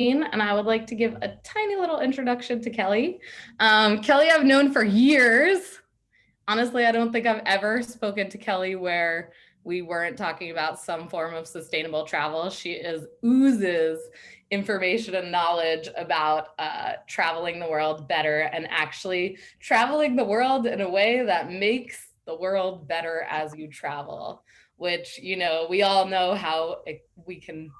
And I would like to give a tiny little introduction to Kelley. Kelley I've known for years. Honestly, I don't think I've ever spoken to Kelley where we weren't talking about some form of sustainable travel. She oozes information and knowledge about traveling the world better and actually traveling the world in a way that makes the world better as you travel, which, you know, we all know how we can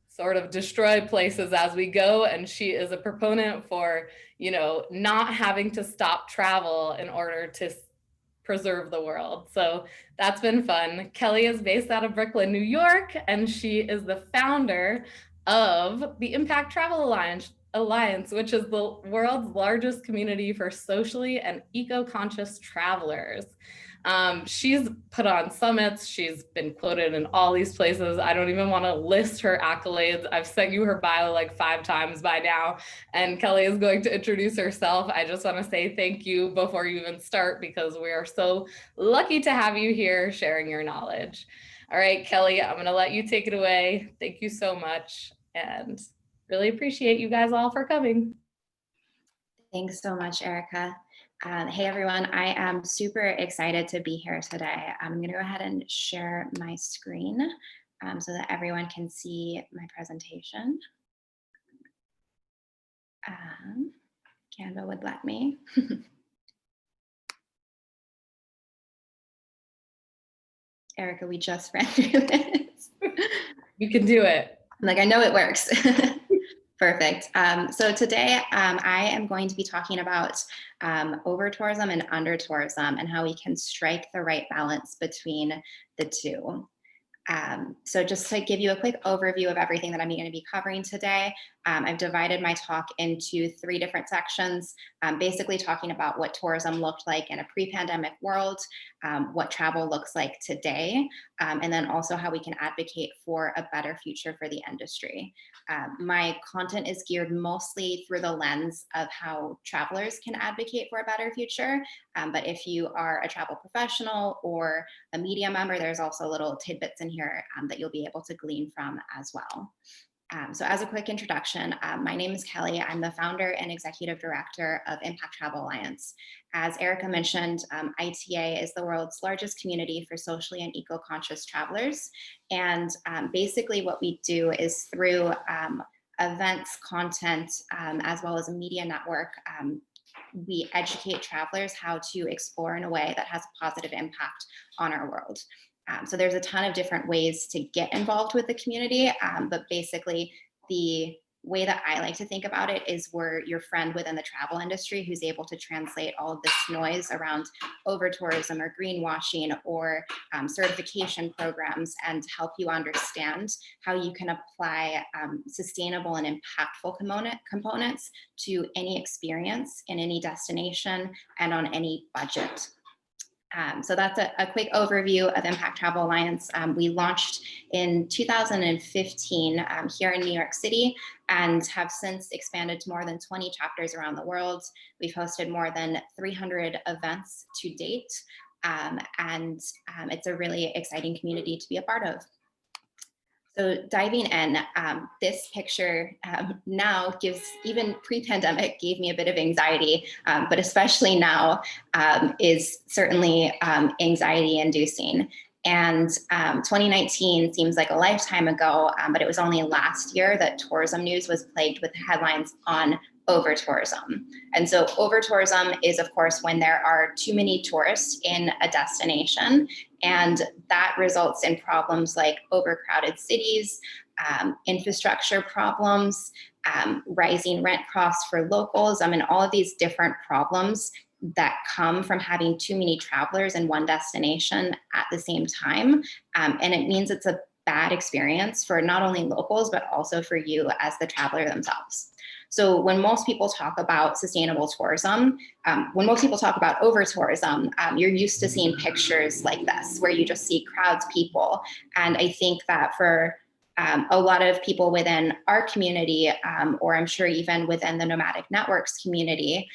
sort of destroy places as we go. And she is a proponent for, you know, not having to stop travel in order to preserve the world. So that's been fun. Kelley is based out of Brooklyn, New York, and she is the founder of the Impact Travel Alliance, which is the world's largest community for socially and eco-conscious travelers. She's put on summits. She's been quoted in all these places. I don't even want to list her accolades. I've sent you her bio like 5 times by now, and Kelley is going to introduce herself. I just want to say thank you before you even start, because we are so lucky to have you here sharing your knowledge. All right, Kelley, I'm going to let you take it away. Thank you so much, and really appreciate you guys all for coming. Thanks so much, Erica. Hey everyone, I am super excited to be here today. I'm going to go ahead and share my screen so that everyone can see my presentation. Canva would let me. Erica, we just ran through this. You can do it. Like, I know it works. Perfect. So today I am going to be talking about overtourism and undertourism and how we can strike the right balance between the two. So just to give you a quick overview of everything that I'm going to be covering today, I've divided my talk into 3 different sections, basically talking about what tourism looked like in a pre-pandemic world, what travel looks like today, and then also how we can advocate for a better future for the industry. My content is geared mostly through the lens of how travelers can advocate for a better future, but if you are a travel professional or a media member, there's also little tidbits in here that you'll be able to glean from as well. So as a quick introduction, my name is Kelley. I'm the founder and executive director of Impact Travel Alliance. As Erica mentioned, ITA is the world's largest community for socially and eco-conscious travelers. And basically what we do is through events, content, as well as a media network, we educate travelers how to explore in a way that has a positive impact on our world. So there's a ton of different ways to get involved with the community, but basically the way that I like to think about it is we're your friend within the travel industry who's able to translate all of this noise around over-tourism or greenwashing or certification programs and help you understand how you can apply sustainable and impactful components to any experience in any destination and on any budget. So that's a quick overview of Impact Travel Alliance. We launched in 2015 here in New York City and have since expanded to more than 20 chapters around the world. We've hosted more than 300 events to date, and it's a really exciting community to be a part of. So diving in, this picture now gives, even pre-pandemic, gave me a bit of anxiety, but especially now is certainly anxiety inducing. And 2019 seems like a lifetime ago, but it was only last year that tourism news was plagued with headlines on over-tourism. And so over-tourism is, of course, when there are too many tourists in a destination, and that results in problems like overcrowded cities, infrastructure problems, rising rent costs for locals. I mean, all of these different problems that come from having too many travelers in one destination at the same time. And it means it's a bad experience for not only locals, but also for you as the traveler themselves. So when most people talk about sustainable tourism, when most people talk about over-tourism, you're used to seeing pictures like this, where you just see crowds, people. And I think that for a lot of people within our community, or I'm sure even within the Nomadic Networks community,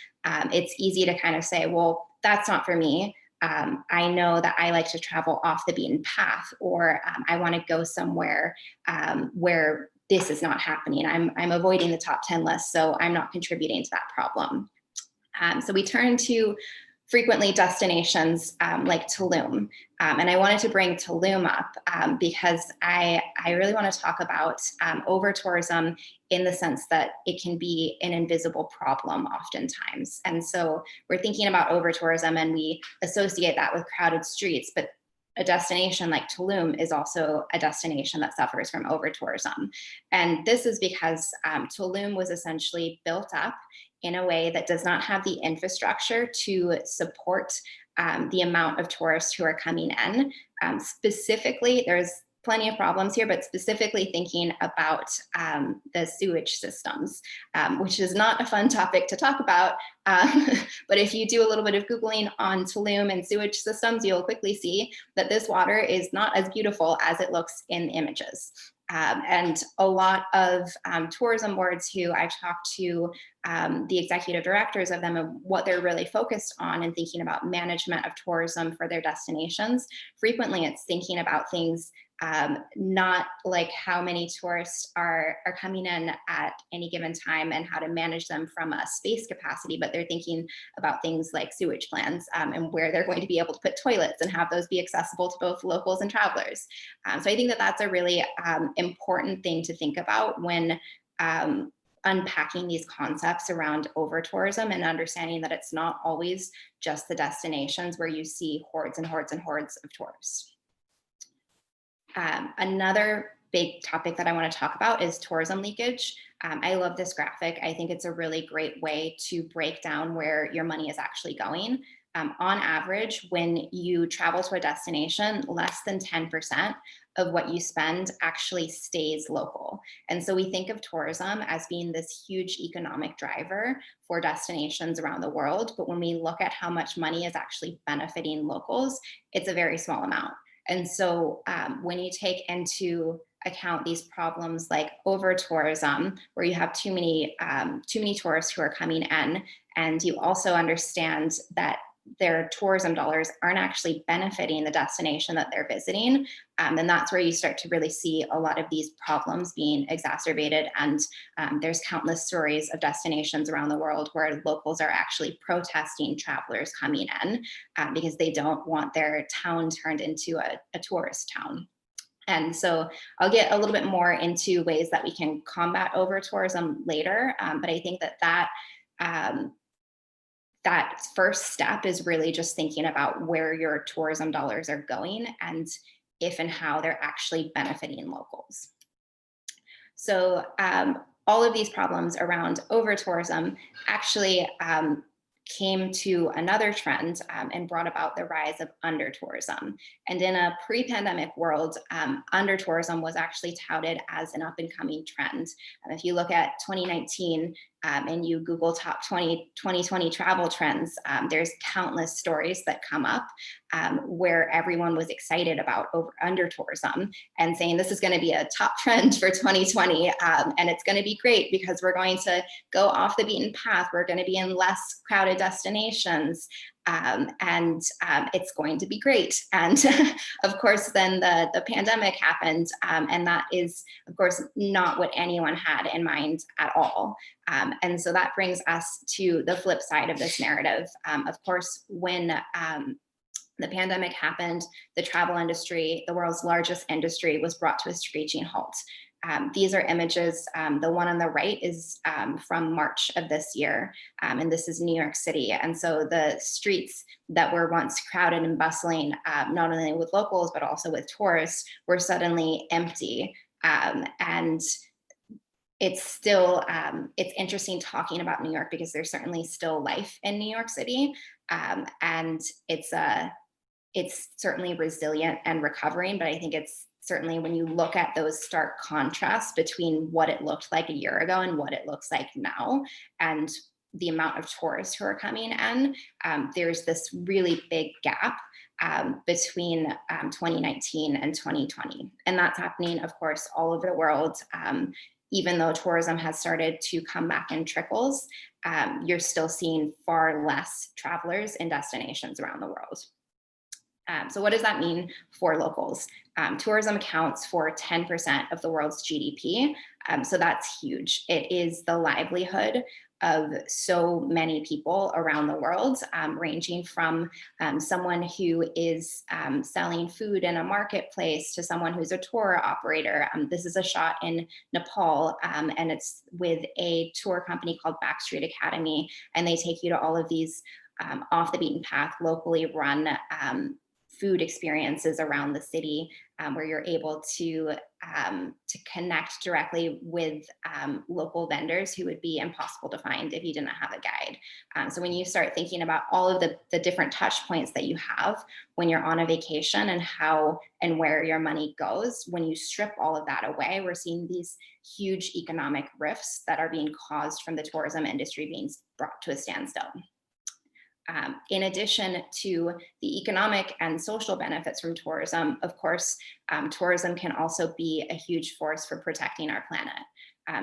it's easy to kind of say, well, that's not for me. I know that I like to travel off the beaten path, or I want to go somewhere where this is not happening. I'm avoiding the top 10 list, so I'm not contributing to that problem. So we turn to frequently destinations like Tulum. And I wanted to bring Tulum up because I really want to talk about over-tourism in the sense that it can be an invisible problem oftentimes. And so we're thinking about over-tourism and we associate that with crowded streets, but a destination like Tulum is also a destination that suffers from over-tourism. And this is because Tulum was essentially built up in a way that does not have the infrastructure to support the amount of tourists who are coming in. Specifically, there's plenty of problems here, but specifically thinking about the sewage systems, which is not a fun topic to talk about. But if you do a little bit of Googling on Tulum and sewage systems, you'll quickly see that this water is not as beautiful as it looks in the images. And a lot of tourism boards who I've talked to, the executive directors of them, of what they're really focused on and thinking about management of tourism for their destinations, frequently it's thinking about things not like how many tourists are coming in at any given time and how to manage them from a space capacity, but they're thinking about things like sewage plans and where they're going to be able to put toilets and have those be accessible to both locals and travelers. So I think that that's a really important thing to think about when unpacking these concepts around over-tourism and understanding that it's not always just the destinations where you see hordes and hordes and hordes of tourists. Another big topic that I want to talk about is tourism leakage. I love this graphic. I think it's a really great way to break down where your money is actually going. On average, when you travel to a destination, less than 10% of what you spend actually stays local. And so we think of tourism as being this huge economic driver for destinations around the world. But when we look at how much money is actually benefiting locals, it's a very small amount. And so when you take into account these problems like over-tourism, where you have too many tourists who are coming in, and you also understand that their tourism dollars aren't actually benefiting the destination that they're visiting, then that's where you start to really see a lot of these problems being exacerbated. And there's countless stories of destinations around the world where locals are actually protesting travelers coming in because they don't want their town turned into a tourist town. And so I'll get a little bit more into ways that we can combat over-tourism later, but I think that that first step is really just thinking about where your tourism dollars are going and if and how they're actually benefiting locals. So all of these problems around over-tourism actually came to another trend and brought about the rise of undertourism. And in a pre-pandemic world, undertourism was actually touted as an up-and-coming trend. If you look at 2019 and you Google top 2020 travel trends, there's countless stories that come up where everyone was excited about undertourism and saying this is going to be a top trend for 2020 and it's going to be great because we're going to go off the beaten path. We're going to be in less crowded destinations. And it's going to be great. And of course, then the pandemic happened. And that is, of course, not what anyone had in mind at all. And so that brings us to the flip side of this narrative. Of course, when the pandemic happened, the travel industry, the world's largest industry, was brought to a screeching halt. These are images. The one on the right is from March of this year, and this is New York City. And so the streets that were once crowded and bustling, not only with locals, but also with tourists, were suddenly empty. And it's still, it's interesting talking about New York because there's certainly still life in New York City. And it's certainly resilient and recovering, but I think it's certainly when you look at those stark contrasts between what it looked like a year ago and what it looks like now, and the amount of tourists who are coming in, there's this really big gap between 2019 and 2020. And that's happening, of course, all over the world. Even though tourism has started to come back in trickles, you're still seeing far less travelers in destinations around the world. So what does that mean for locals? Tourism accounts for 10% of the world's GDP. So that's huge. It is the livelihood of so many people around the world, ranging from someone who is selling food in a marketplace to someone who's a tour operator. This is a shot in Nepal, and it's with a tour company called Backstreet Academy, and they take you to all of these off the beaten path, locally run food experiences around the city, where you're able to connect directly with local vendors who would be impossible to find if you didn't have a guide. So when you start thinking about all of the different touch points that you have when you're on a vacation and how and where your money goes, when you strip all of that away, we're seeing these huge economic rifts that are being caused from the tourism industry being brought to a standstill. In addition to the economic and social benefits from tourism, of course, tourism can also be a huge force for protecting our planet.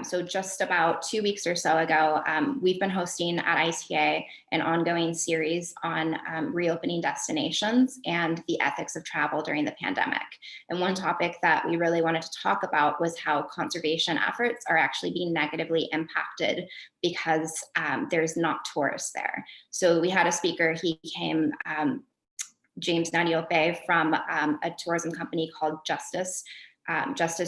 So just about 2 weeks or so ago, we've been hosting at ITA an ongoing series on reopening destinations and the ethics of travel during the pandemic. And one topic that we really wanted to talk about was how conservation efforts are actually being negatively impacted because there's not tourists there. So we had a speaker, he came, James Nadiope from a tourism company called Justice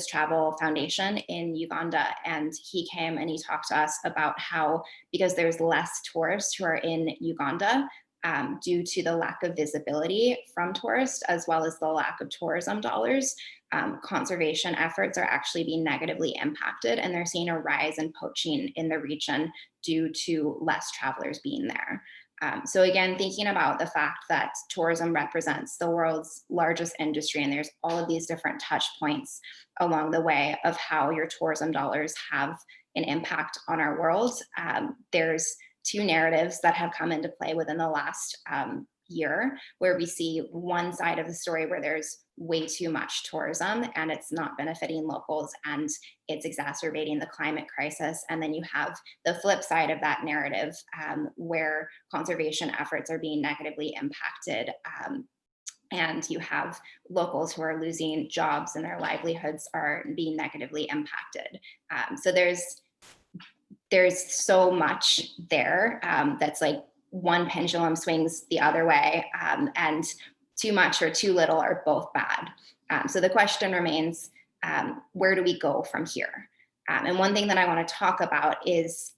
Travel Foundation in Uganda. And he came and he talked to us about how, because there's less tourists who are in Uganda, due to the lack of visibility from tourists, as well as the lack of tourism dollars, conservation efforts are actually being negatively impacted, and they're seeing a rise in poaching in the region due to less travelers being there. So again, thinking about the fact that tourism represents the world's largest industry, and there's all of these different touch points along the way of how your tourism dollars have an impact on our world. There's two narratives that have come into play within the last year, where we see one side of the story where there's way too much tourism and it's not benefiting locals and it's exacerbating the climate crisis. And then you have the flip side of that narrative, where conservation efforts are being negatively impacted. And you have locals who are losing jobs and their livelihoods are being negatively impacted. So there's so much there that's like one pendulum swings the other way, and too much or too little are both bad. So the question remains, where do we go from here? And one thing that I want to talk about is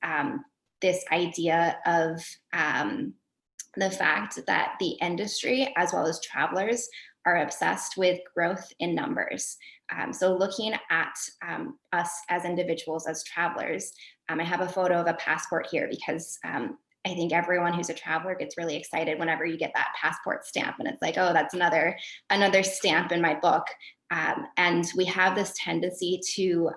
this idea of the fact that the industry, as well as travelers, are obsessed with growth in numbers. So looking at us as individuals, as travelers, I have a photo of a passport here because I think everyone who's a traveler gets really excited whenever you get that passport stamp, and it's like, oh, that's another stamp in my book. And we have this tendency to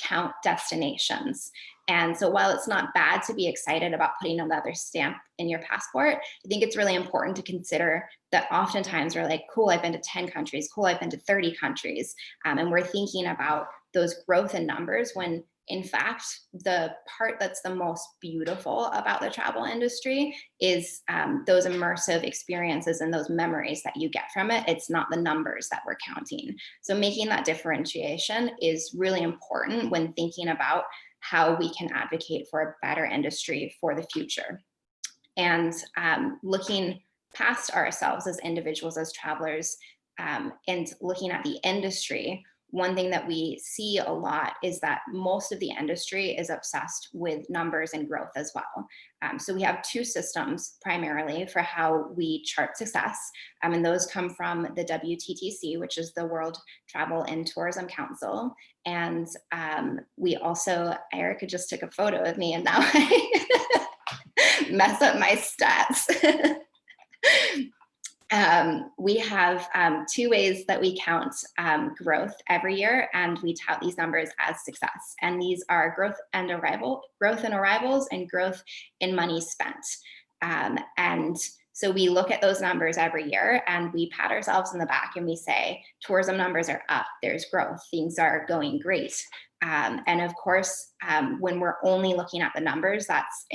count destinations. And so while it's not bad to be excited about putting another stamp in your passport, I think it's really important to consider that oftentimes we're like, cool, I've been to 10 countries, cool, I've been to 30 countries. And we're thinking about those growth in numbers when in fact, the part that's the most beautiful about the travel industry is those immersive experiences and those memories that you get from it. It's not the numbers that we're counting. So making that differentiation is really important when thinking about how we can advocate for a better industry for the future. And looking past ourselves as individuals, as travelers, and looking at the industry, one thing that we see a lot is that most of the industry is obsessed with numbers and growth as well. So we have two systems primarily for how we chart success, and those come from the WTTC, which is the World Travel and Tourism Council. And we also, Erica just took a photo of me and now I mess up my stats. We have two ways that we count growth every year, and we tout these numbers as success. And these are growth in arrivals and growth in money spent. And so we look at those numbers every year and we pat ourselves in the back and we say, tourism numbers are up, there's growth, things are going great. And of course, when we're only looking at the numbers, that's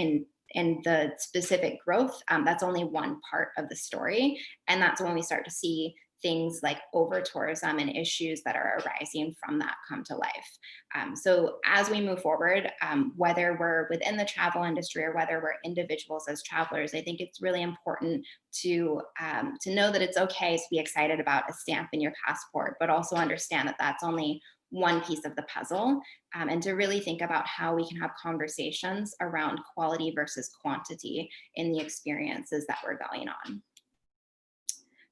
the specific growth, that's only one part of the story. And that's when we start to see things like over-tourism and issues that are arising from that come to life. So as we move forward, whether we're within the travel industry or whether we're individuals as travelers, I think it's really important to know that it's okay to be excited about a stamp in your passport, but also understand that that's only one piece of the puzzle, and to really think about how we can have conversations around quality versus quantity in the experiences that we're going on.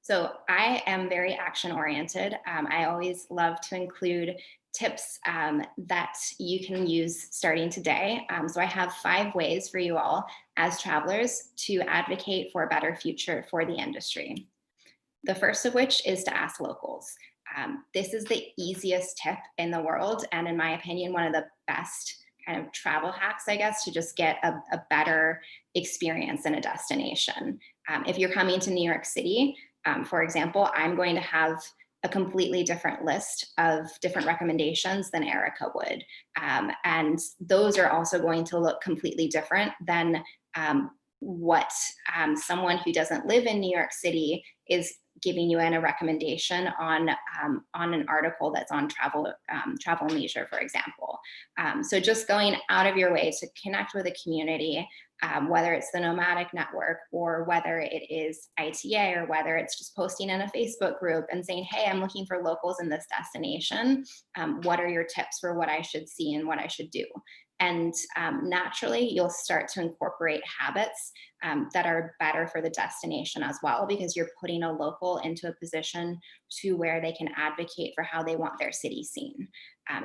So I am very action oriented. I always love to include tips that you can use starting today. So I have 5 ways for you all as travelers to advocate for a better future for the industry. The first of which is to ask locals. This is the easiest tip in the world, and in my opinion, one of the best kind of travel hacks, I guess, to just get a better experience in a destination. If you're coming to New York City, for example, I'm going to have a completely different list of different recommendations than Erica would. And those are also going to look completely different than what someone who doesn't live in New York City is giving you in a recommendation on an article that's on travel and leisure, for example. So just going out of your way to connect with a community, whether it's the Nomadic Network or whether it is ITA or whether it's just posting in a Facebook group and saying, hey, I'm looking for locals in this destination. What are your tips for what I should see and what I should do? And naturally, you'll start to incorporate habits that are better for the destination as well, because you're putting a local into a position to where they can advocate for how they want their city seen.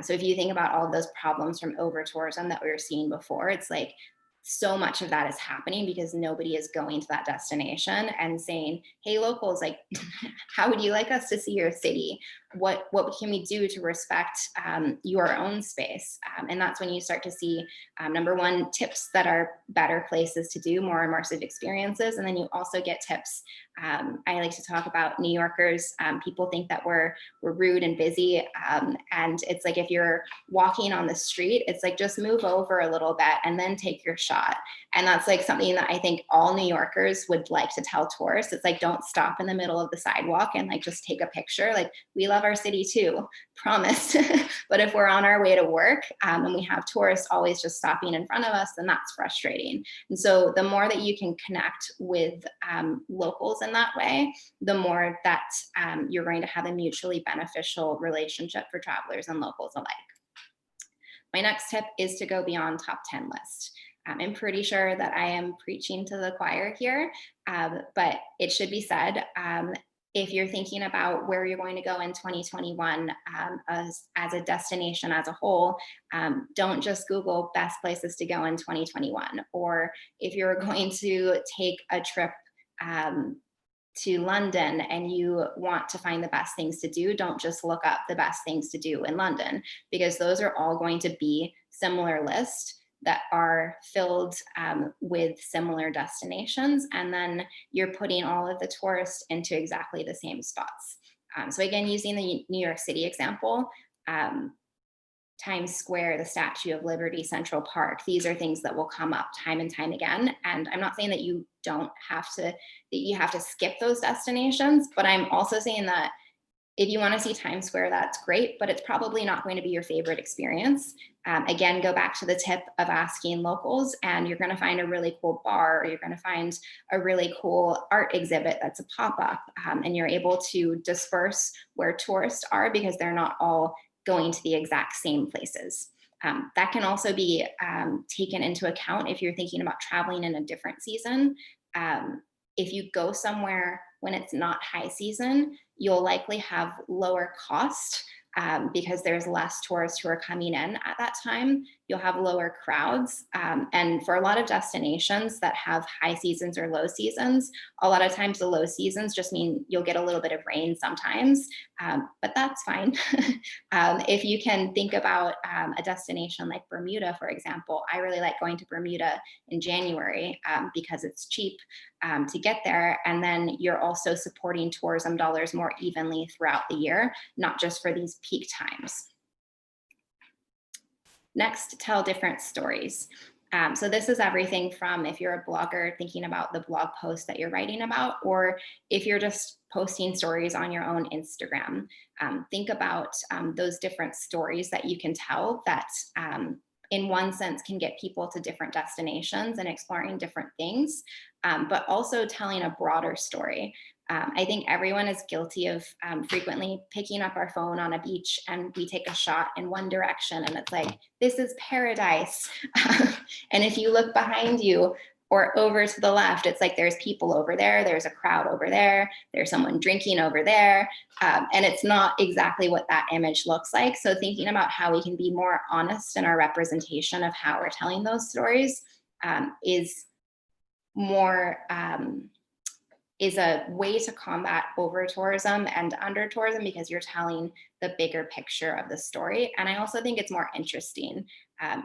So if you think about all of those problems from over-tourism that we were seeing before, it's like so much of that is happening because nobody is going to that destination and saying, hey, locals, like, how would you like us to see your city? What can we do to respect your own space? And that's when you start to see, number one, tips that are better places to do more immersive experiences. And then you also get tips. I like to talk about New Yorkers. People think that we're rude and busy. And it's like, if you're walking on the street, it's like, just move over a little bit and then take your shot. And that's like something that I think all New Yorkers would like to tell tourists. It's like, don't stop in the middle of the sidewalk and like just take a picture. Like, we love our city too, promise. But if we're on our way to work and we have tourists always just stopping in front of us, then that's frustrating. And so the more that you can connect with locals in that way, the more that you're going to have a mutually beneficial relationship for travelers and locals alike. My next tip is to go beyond top 10 list. I'm pretty sure that I am preaching to the choir here, but it should be said, if you're thinking about where you're going to go in 2021 as a destination as a whole, don't just Google best places to go in 2021. Or if you're going to take a trip to London and you want to find the best things to do, don't just look up the best things to do in London, because those are all going to be similar lists that are filled with similar destinations. And then you're putting all of the tourists into exactly the same spots. So again, using the New York City example, Times Square, the Statue of Liberty, Central Park, these are things that will come up time and time again. And I'm not saying that you have to skip those destinations, but I'm also saying that if you want to see Times Square, that's great, but it's probably not going to be your favorite experience. Again, go back to the tip of asking locals, and you're going to find a really cool bar, or you're going to find a really cool art exhibit that's a pop-up, and you're able to disperse where tourists are because they're not all going to the exact same places. That can also be taken into account if you're thinking about traveling in a different season. If you go somewhere when it's not high season, you'll likely have lower cost because there's less tourists who are coming in at that time. You'll have lower crowds. And for a lot of destinations that have high seasons or low seasons, a lot of times the low seasons just mean you'll get a little bit of rain sometimes, but that's fine. If you can think about a destination like Bermuda, for example, I really like going to Bermuda in January because it's cheap to get there. And then you're also supporting tourism dollars more evenly throughout the year, not just for these peak times. Next, tell different stories. So this is everything from if you're a blogger thinking about the blog post that you're writing about, or if you're just posting stories on your own Instagram. Think about those different stories that you can tell that in one sense can get people to different destinations and exploring different things, but also telling a broader story. I think everyone is guilty of frequently picking up our phone on a beach and we take a shot in one direction and it's like, this is paradise. And if you look behind you or over to the left, it's like there's people over there, there's a crowd over there, there's someone drinking over there, and it's not exactly what that image looks like. So thinking about how we can be more honest in our representation of how we're telling those stories is more is a way to combat over-tourism and under-tourism, because you're telling the bigger picture of the story. And I also think it's more interesting.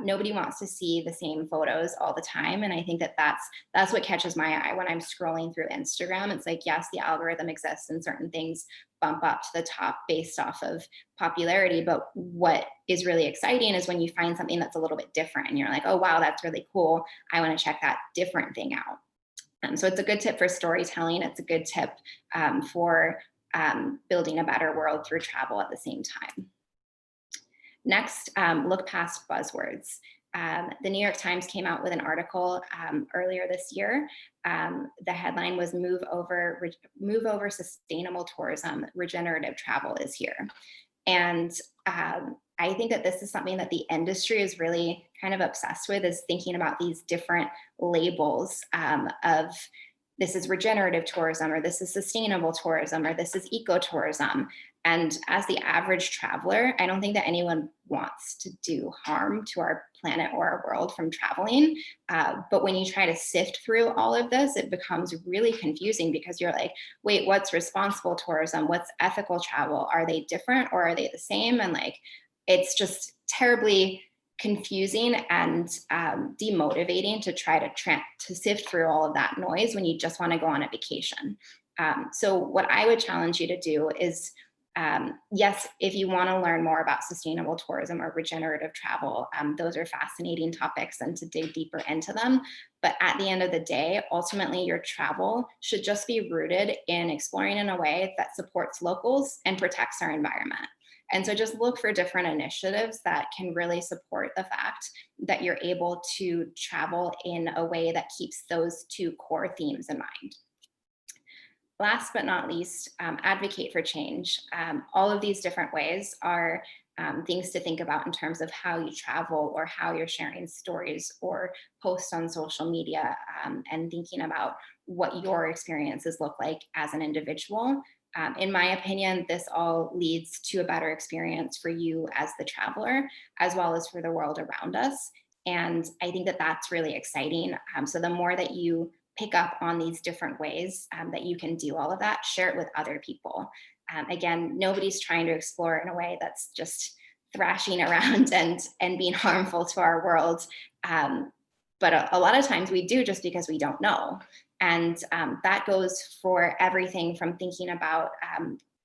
Nobody wants to see the same photos all the time. And I think that that's what catches my eye when I'm scrolling through Instagram. It's like, yes, the algorithm exists and certain things bump up to the top based off of popularity. But what is really exciting is when you find something that's a little bit different and you're like, oh, wow, that's really cool. I want to check that different thing out. So it's a good tip for storytelling. It's a good tip for building a better world through travel at the same time. Next, look past buzzwords. The New York Times came out with an article earlier this year. The headline was move over sustainable tourism, regenerative travel is here. And I think that this is something that the industry is really kind of obsessed with, is thinking about these different labels of this is regenerative tourism, or this is sustainable tourism, or this is ecotourism. And as the average traveler, I don't think that anyone wants to do harm to our planet or our world from traveling. But when you try to sift through all of this, it becomes really confusing, because you're like, wait, what's responsible tourism? What's ethical travel? Are they different or are they the same? And like, it's just terribly confusing and demotivating to try to sift through all of that noise when you just want to go on a vacation. So what I would challenge you to do is, yes, if you want to learn more about sustainable tourism or regenerative travel, those are fascinating topics and to dig deeper into them. But at the end of the day, ultimately, your travel should just be rooted in exploring in a way that supports locals and protects our environment. And so just look for different initiatives that can really support the fact that you're able to travel in a way that keeps those two core themes in mind. Last but not least, advocate for change. All of these different ways are things to think about in terms of how you travel or how you're sharing stories or posts on social media, and thinking about what your experiences look like as an individual. In my opinion, this all leads to a better experience for you as the traveler, as well as for the world around us. And I think that that's really exciting. So the more that you pick up on these different ways that you can do all of that, share it with other people. Again, nobody's trying to explore in a way that's just thrashing around and being harmful to our world. But a lot of times we do just because we don't know. And that goes for everything from thinking about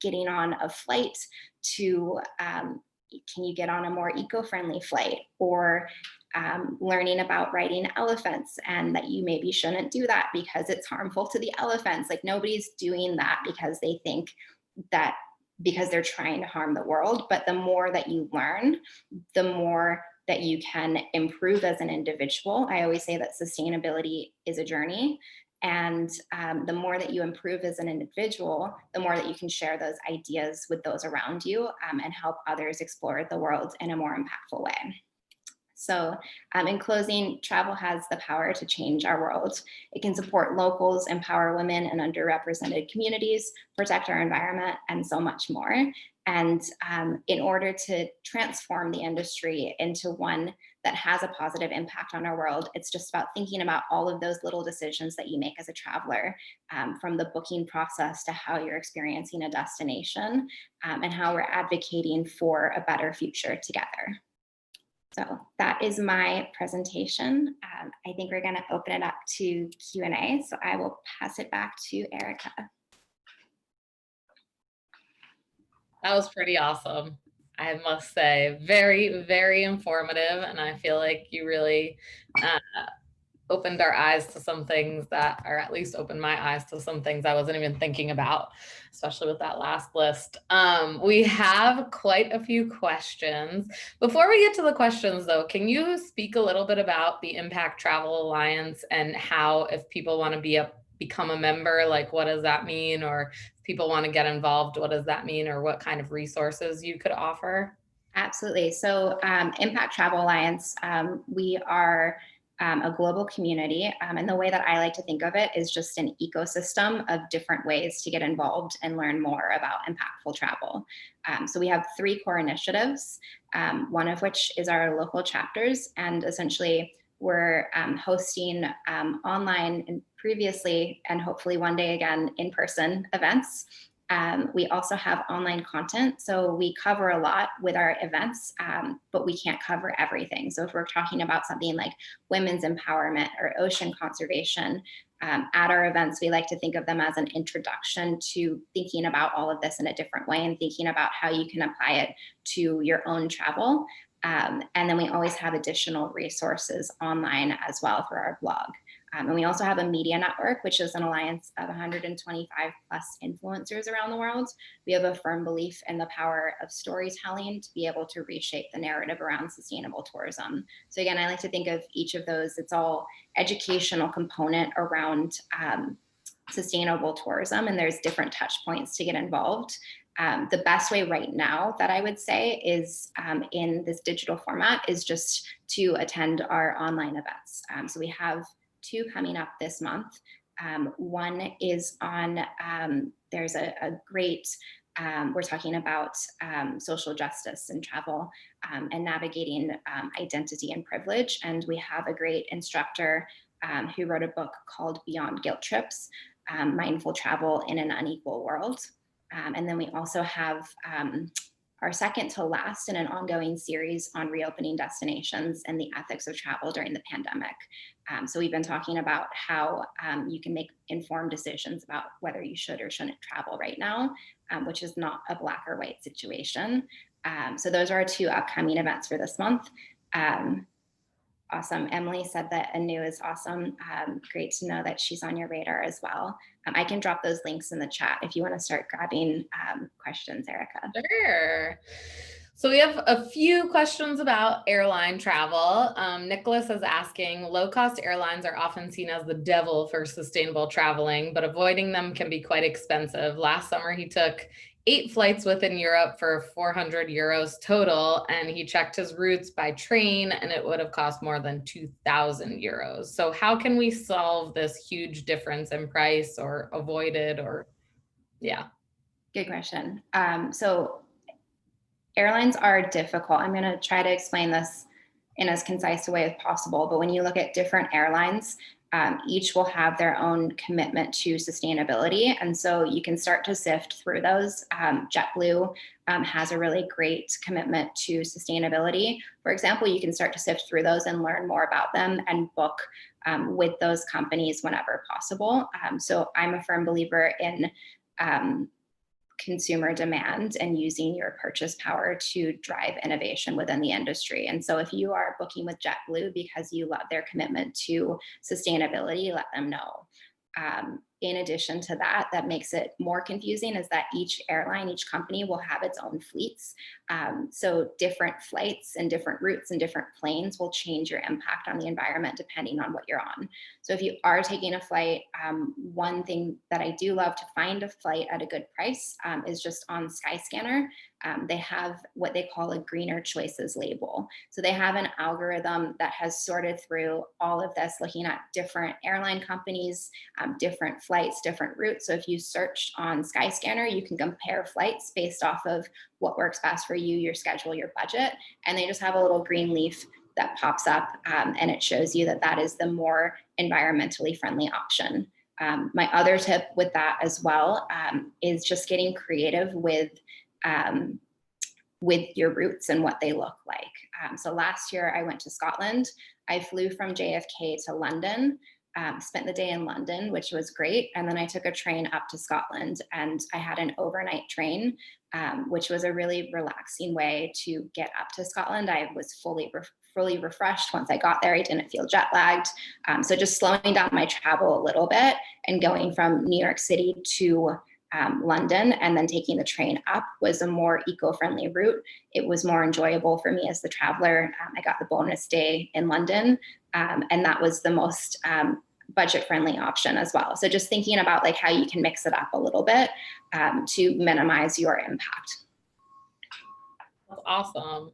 getting on a flight to can you get on a more eco-friendly flight, or learning about riding elephants and that you maybe shouldn't do that because it's harmful to the elephants. Like, nobody's doing that because they think that because they're trying to harm the world. But the more that you learn, the more that you can improve as an individual. I always say that sustainability is a journey. And the more that you improve as an individual, the more that you can share those ideas with those around you and help others explore the world in a more impactful way. So in closing, travel has the power to change our world. It can support locals, empower women and underrepresented communities, protect our environment, and so much more. And in order to transform the industry into one that has a positive impact on our world, it's just about thinking about all of those little decisions that you make as a traveler, from the booking process to how you're experiencing a destination, and how we're advocating for a better future together. So that is my presentation. I think we're going to open it up to Q&A. So I will pass it back to Erica. That was pretty awesome. I must say, very, very informative. And I feel like you really uh, opened our eyes to some things that, or at least opened my eyes to some things I wasn't even thinking about, especially with that last list. We have quite a few questions. Before we get to the questions though, can you speak a little bit about the Impact Travel Alliance and how, if people want to become a member, like what does that mean? Or if people want to get involved, what does that mean? Or what kind of resources you could offer? Absolutely. So, Impact Travel Alliance, we are a global community. And the way that I like to think of it is just an ecosystem of different ways to get involved and learn more about impactful travel. So, we have three core initiatives, one of which is our local chapters. And essentially, we're hosting online and previously, and hopefully one day again, in person events. We also have online content. So we cover a lot with our events, but we can't cover everything. So if we're talking about something like women's empowerment or ocean conservation, at our events, we like to think of them as an introduction to thinking about all of this in a different way and thinking about how you can apply it to your own travel. And then we always have additional resources online as well for our blog. And we also have a media network, which is an alliance of 125 plus influencers around the world. We have a firm belief in the power of storytelling to be able to reshape the narrative around sustainable tourism. So again, I like to think of each of those, it's all educational component around sustainable tourism, and there's different touch points to get involved. The best way right now that I would say is in this digital format is just to attend our online events. So we have two coming up this month. One is on, there's a great, we're talking about social justice and travel and navigating identity and privilege. And we have a great instructor who wrote a book called Beyond Guilt Trips, Mindful Travel in an Unequal World. And then we also have our second to last in an ongoing series on reopening destinations and the ethics of travel during the pandemic. So we've been talking about how you can make informed decisions about whether you should or shouldn't travel right now, which is not a black or white situation. So those are our two upcoming events for this month. Awesome. Emily said that Anu is awesome. Great to know that she's on your radar as well. I can drop those links in the chat if you want to start grabbing questions, Erica. Sure. So we have a few questions about airline travel. Nicholas is asking, low-cost airlines are often seen as the devil for sustainable traveling, but avoiding them can be quite expensive. Last summer, he took 8 flights within Europe for 400 euros total, and he checked his routes by train, and it would have cost more than 2,000 euros. So how can we solve this huge difference in price or avoid it, or, yeah. Good question. So airlines are difficult. I'm going to try to explain this in as concise a way as possible. But when you look at different airlines, each will have their own commitment to sustainability. And so you can start to sift through those. JetBlue has a really great commitment to sustainability. For example, you can start to sift through those and learn more about them and book with those companies whenever possible. So I'm a firm believer in consumer demand and using your purchase power to drive innovation within the industry. And so if you are booking with JetBlue because you love their commitment to sustainability, let them know. In addition to that, that makes it more confusing is that each airline, each company will have its own fleets. So different flights and different routes and different planes will change your impact on the environment depending on what you're on. So if you are taking a flight, one thing that I do love to find a flight at a good price is just on Skyscanner. They have what they call a greener choices label. So they have an algorithm that has sorted through all of this, looking at different airline companies, different flights, different routes. So if you search on Skyscanner, you can compare flights based off of what works best for you, your schedule, your budget. And they just have a little green leaf that pops up and it shows you that that is the more environmentally friendly option. My other tip with that as well is just getting creative with your routes and what they look like. So last year I went to Scotland. I flew from JFK to London, spent the day in London, which was great. And then I took a train up to Scotland and I had an overnight train which was a really relaxing way to get up to Scotland. I was fully refreshed once I got there. I didn't feel jet lagged. So just slowing down my travel a little bit and going from New York City to London and then taking the train up was a more eco-friendly route. It was more enjoyable for me as the traveler. I got the bonus day in London, and that was the most budget-friendly option as well. So just thinking about like how you can mix it up a little bit to minimize your impact. That's awesome.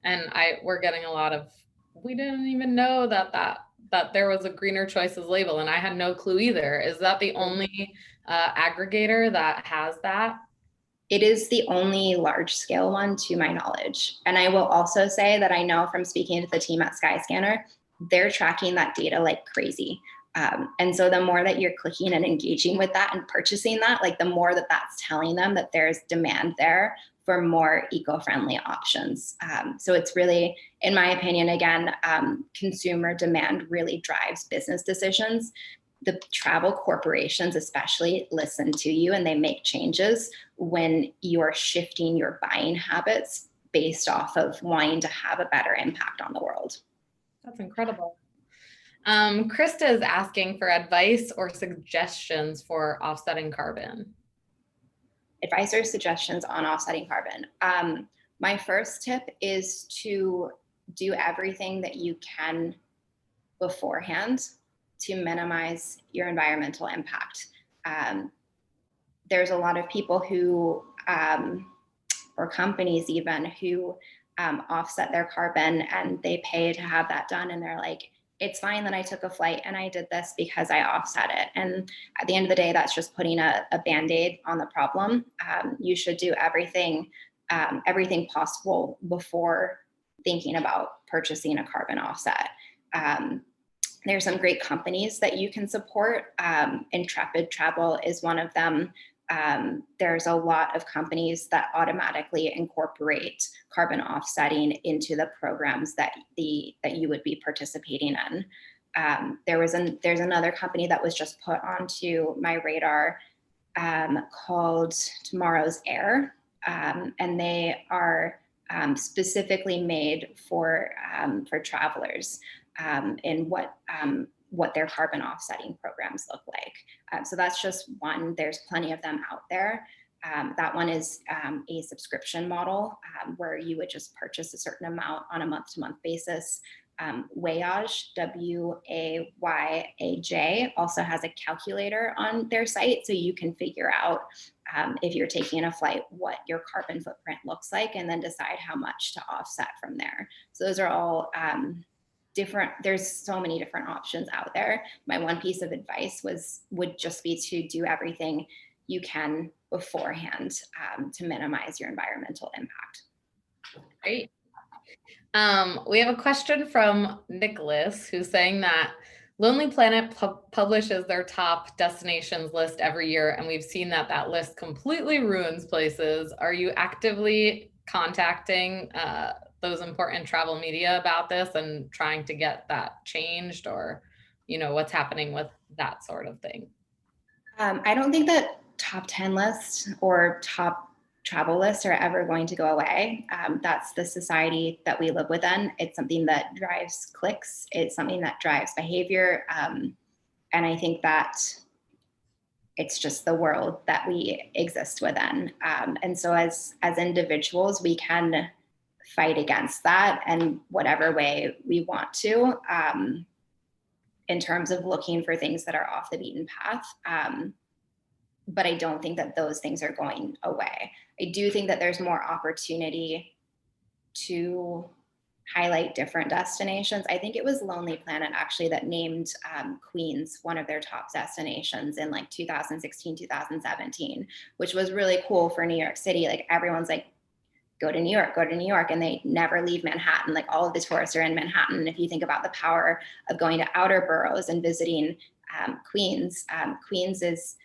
And we're getting a lot of, we didn't even know that there was a greener choices label, and I had no clue either. Is that the only aggregator that has that? It is the only large scale one to my knowledge. And I will also say that I know from speaking to the team at Skyscanner, they're tracking that data like crazy. And so the more that you're clicking and engaging with that and purchasing that, like the more that that's telling them that there's demand there for more eco-friendly options. So it's really, in my opinion, again, consumer demand really drives business decisions. The travel corporations especially listen to you and they make changes when you're shifting your buying habits based off of wanting to have a better impact on the world. That's incredible. Krista is asking for advice or suggestions for offsetting carbon. Advice or suggestions on offsetting carbon. My first tip is to do everything that you can beforehand to minimize your environmental impact. There's a lot of people who, or companies even, who offset their carbon and they pay to have that done. And they're like, it's fine that I took a flight and I did this because I offset it. And at the end of the day, that's just putting a Band-Aid on the problem. You should do everything possible before thinking about purchasing a carbon offset. There's some great companies that you can support. Intrepid Travel is one of them. There's a lot of companies that automatically incorporate carbon offsetting into the programs that you would be participating in. There's another company that was just put onto my radar called Tomorrow's Air, and they are specifically made for travelers in what their carbon offsetting programs look like. So that's just one. There's plenty of them out there. That one is a subscription model where you would just purchase a certain amount on a month-to-month basis. Wayaj, WAYAJ, also has a calculator on their site, so you can figure out if you're taking a flight, what your carbon footprint looks like, and then decide how much to offset from there. So those are all different. There's so many different options out there. My one piece of advice would just be to do everything you can beforehand to minimize your environmental impact. Great. We have a question from Nicholas, who's saying that Lonely Planet publishes their top destinations list every year, and we've seen that list completely ruins places. Are you actively contacting those important travel media about this and trying to get that changed, or what's happening with that sort of thing? I don't think that top 10 lists or top travel lists are ever going to go away. That's the society that we live within. It's something that drives clicks. It's something that drives behavior. And I think that it's just the world that we exist within. And so as individuals, we can fight against that in whatever way we want to, in terms of looking for things that are off the beaten path. But I don't think that those things are going away. I do think that there's more opportunity to highlight different destinations. I think it was Lonely Planet actually that named Queens one of their top destinations in like 2016, 2017, which was really cool for New York City. Like everyone's like, go to New York, and they never leave Manhattan. Like all of the tourists are in Manhattan. If you think about the power of going to outer boroughs and visiting Queens, Queens is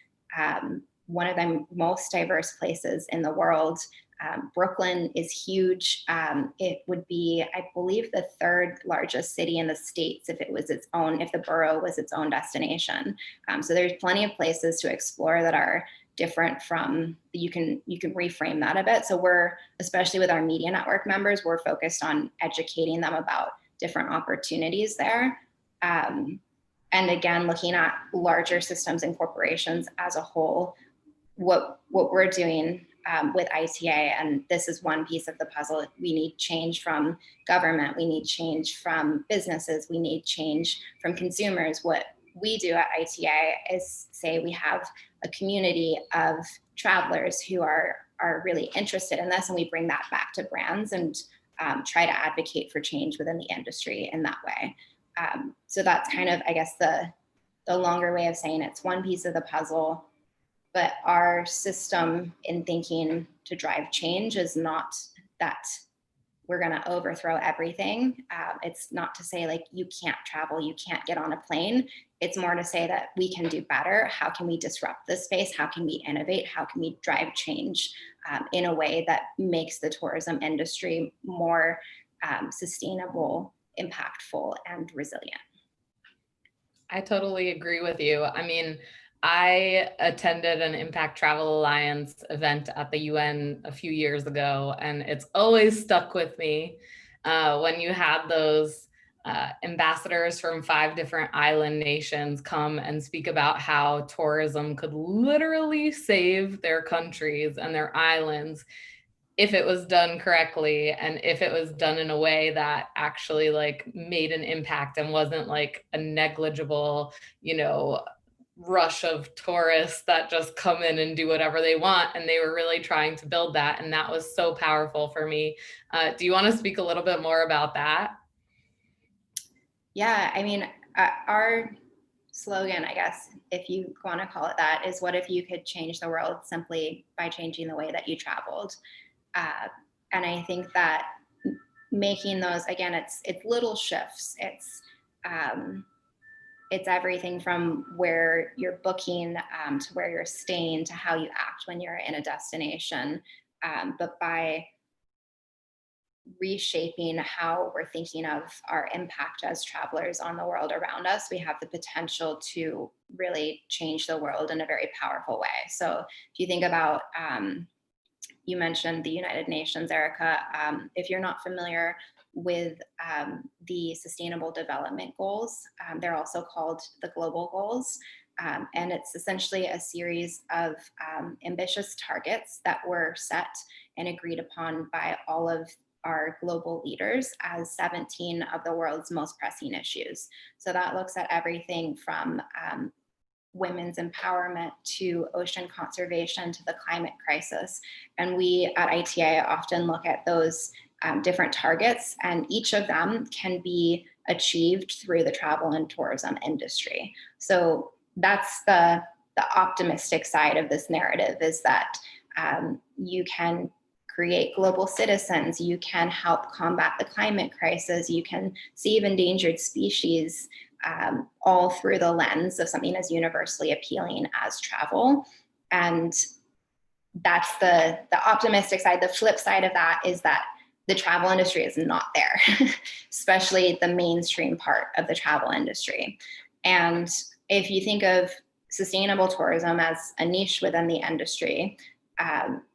one of the most diverse places in the world. Brooklyn is huge. It would be, I believe, the third largest city in the States if the borough was its own destination. So there's plenty of places to explore that are different from, you can reframe that a bit. So we're, especially with our media network members, we're focused on educating them about different opportunities there. And again, looking at larger systems and corporations as a whole, what we're doing with ITA, and this is one piece of the puzzle, we need change from government, we need change from businesses, we need change from consumers. What we do at ITA is say we have a community of travelers who are really interested in this, and we bring that back to brands and try to advocate for change within the industry in that way. So that's kind of, I guess, the longer way of saying it's one piece of the puzzle, but our system in thinking to drive change is not that we're going to overthrow everything. It's not to say like you can't travel, you can't get on a plane. It's more to say that we can do better. How can we disrupt this space? How can we innovate? How can we drive change in a way that makes the tourism industry more sustainable, impactful, and resilient? I totally agree with you. I mean, I attended an Impact Travel Alliance event at the UN a few years ago, and it's always stuck with me when you had those ambassadors from 5 different island nations come and speak about how tourism could literally save their countries and their islands if it was done correctly, and if it was done in a way that actually like made an impact and wasn't like a negligible, rush of tourists that just come in and do whatever they want. And they were really trying to build that. And that was so powerful for me. Do you want to speak a little bit more about that? Yeah, I mean, our slogan, I guess, if you want to call it that, is what if you could change the world simply by changing the way that you traveled? And I think that making those, again, it's little shifts. It's everything from where you're booking to where you're staying to how you act when you're in a destination. But by reshaping how we're thinking of our impact as travelers on the world around us, we have the potential to really change the world in a very powerful way. So if you think about, you mentioned the United Nations, Erica. If you're not familiar with the Sustainable Development Goals, they're also called the Global Goals. And it's essentially a series of ambitious targets that were set and agreed upon by all of our global leaders as 17 of the world's most pressing issues. So that looks at everything from women's empowerment to ocean conservation to the climate crisis. And we at ITA often look at those different targets, and each of them can be achieved through the travel and tourism industry. So that's the optimistic side of this narrative, is that you can create global citizens, you can help combat the climate crisis, you can save endangered species, all through the lens of something as universally appealing as travel. And that's the optimistic side. The flip side of that is that the travel industry is not there, especially the mainstream part of the travel industry. And if you think of sustainable tourism as a niche within the industry,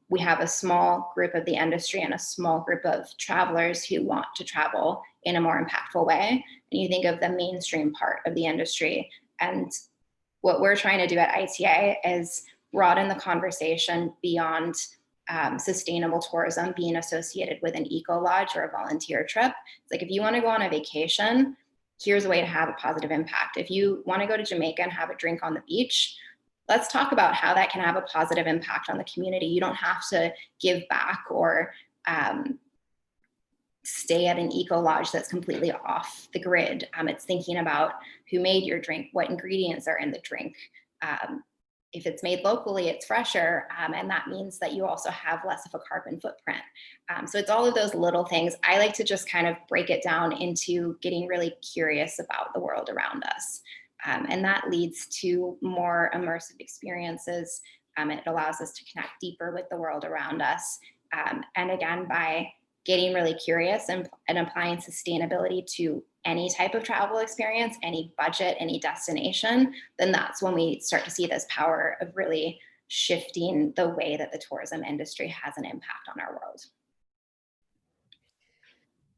we have a small group of the industry and a small group of travelers who want to travel in a more impactful way. And you think of the mainstream part of the industry. And what we're trying to do at ITA is broaden the conversation beyond sustainable tourism being associated with an eco lodge or a volunteer trip. It's like, if you want to go on a vacation, here's a way to have a positive impact. If you want to go to Jamaica and have a drink on the beach, let's talk about how that can have a positive impact on the community. You don't have to give back or stay at an eco lodge that's completely off the grid. It's thinking about who made your drink, what ingredients are in the drink. If it's made locally, it's fresher, and that means that you also have less of a carbon footprint. So it's all of those little things. I like to just kind of break it down into getting really curious about the world around us. And that leads to more immersive experiences. It allows us to connect deeper with the world around us. And again, by getting really curious and applying sustainability to any type of travel experience, any budget, any destination, then that's when we start to see this power of really shifting the way that the tourism industry has an impact on our world.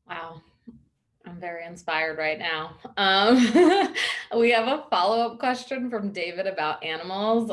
Wow. I'm very inspired right now. We have a follow-up question from David about animals.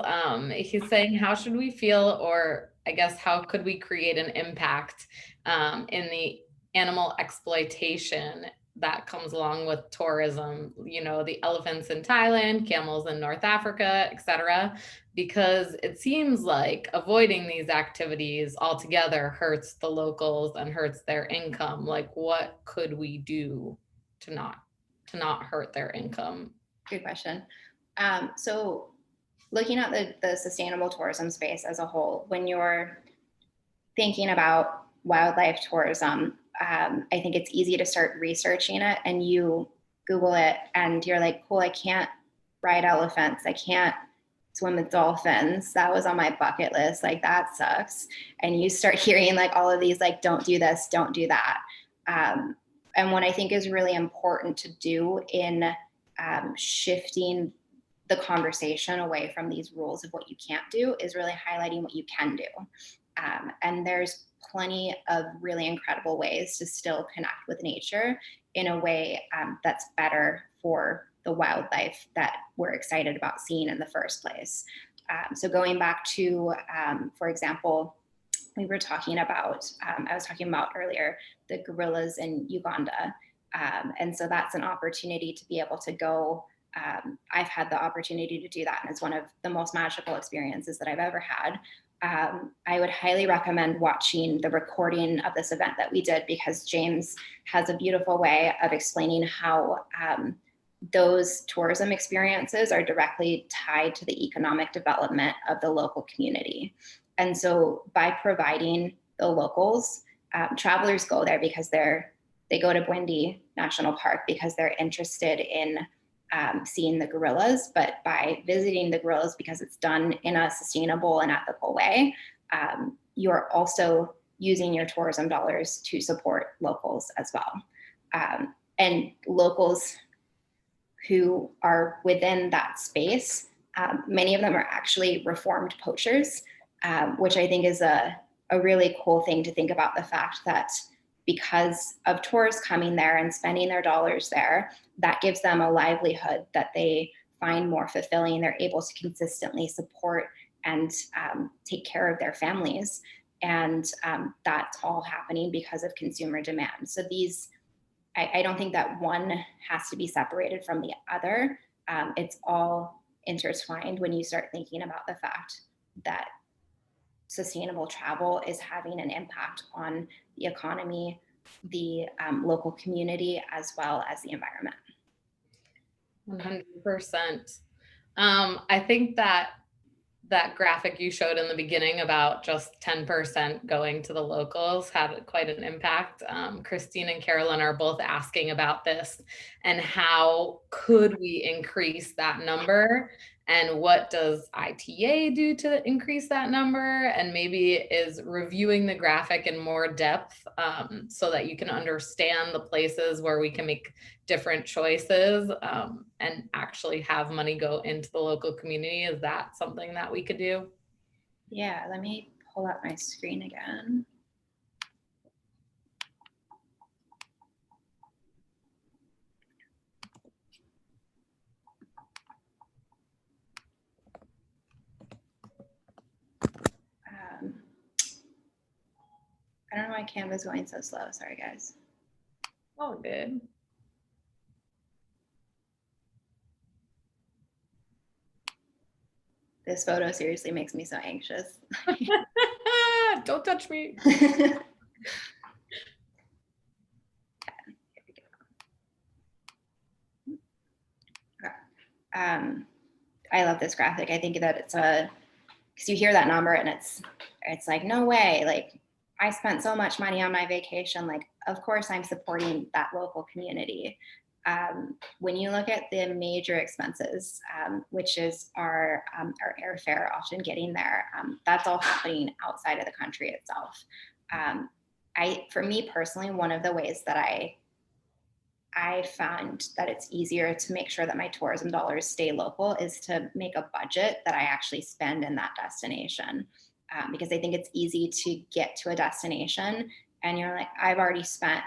He's saying, how should we feel, or I guess, how could we create an impact in the animal exploitation that comes along with tourism, you know, the elephants in Thailand, camels in North Africa, etc. Because it seems like avoiding these activities altogether hurts the locals and hurts their income. Like, what could we do to not hurt their income? Good question. So looking at the sustainable tourism space as a whole, when you're thinking about wildlife tourism, I think it's easy to start researching it, and you Google it and you're like, cool, I can't ride elephants. I can't swim with dolphins. That was on my bucket list. Like, that sucks. And you start hearing like all of these, like, don't do this, don't do that. And what I think is really important to do in shifting the conversation away from these rules of what you can't do is really highlighting what you can do. And there's plenty of really incredible ways to still connect with nature in a way that's better for the wildlife that we're excited about seeing in the first place. So going back to, for example, we were talking about, I was talking about earlier, the gorillas in Uganda. And so that's an opportunity to be able to go. I've had the opportunity to do that, and it's one of the most magical experiences that I've ever had. I would highly recommend watching the recording of this event that we did, because James has a beautiful way of explaining how those tourism experiences are directly tied to the economic development of the local community. And so by providing the locals, travelers go there because they go to Bwindi National Park because they're interested in seeing the gorillas, but by visiting the gorillas because it's done in a sustainable and ethical way, you're also using your tourism dollars to support locals as well. And locals who are within that space, many of them are actually reformed poachers, which I think is a really cool thing to think about, the fact that because of tourists coming there and spending their dollars there, that gives them a livelihood that they find more fulfilling. They're able to consistently support and take care of their families. And that's all happening because of consumer demand. So I don't think that one has to be separated from the other. It's all intertwined when you start thinking about the fact that sustainable travel is having an impact on the economy, the local community, as well as the environment. 100%. I think that graphic you showed in the beginning about just 10% going to the locals had quite an impact. Christine and Carolyn are both asking about this and how could we increase that number, and what does ITA do to increase that number, and maybe is reviewing the graphic in more depth so that you can understand the places where we can make different choices and actually have money go into the local community. Is that something that we could do? Yeah, let me pull up my screen again. I don't know why Canva's going so slow. Sorry, guys. Oh, good. This photo seriously makes me so anxious. Don't touch me. I love this graphic. I think that it's because you hear that number and it's like, no way, like, I spent so much money on my vacation. Like, of course I'm supporting that local community. When you look at the major expenses, which is our airfare, often getting there, that's all happening outside of the country itself. For me personally, one of the ways that I I found that it's easier to make sure that my tourism dollars stay local is to make a budget that I actually spend in that destination. Because I think it's easy to get to a destination and you're like, I've already spent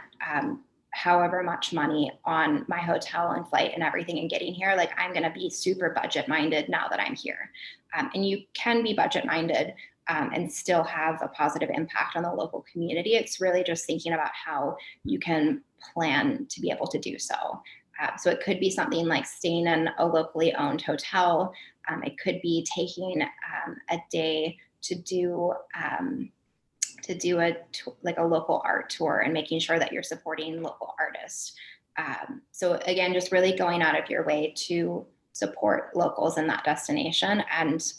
however much money on my hotel and flight and everything and getting here. Like, I'm going to be super budget minded now that I'm here. And you can be budget minded and still have a positive impact on the local community. It's really just thinking about how you can plan to be able to do so. So it could be something like staying in a locally owned hotel. It could be taking a day to do like a local art tour and making sure that you're supporting local artists. So again, just really going out of your way to support locals in that destination. And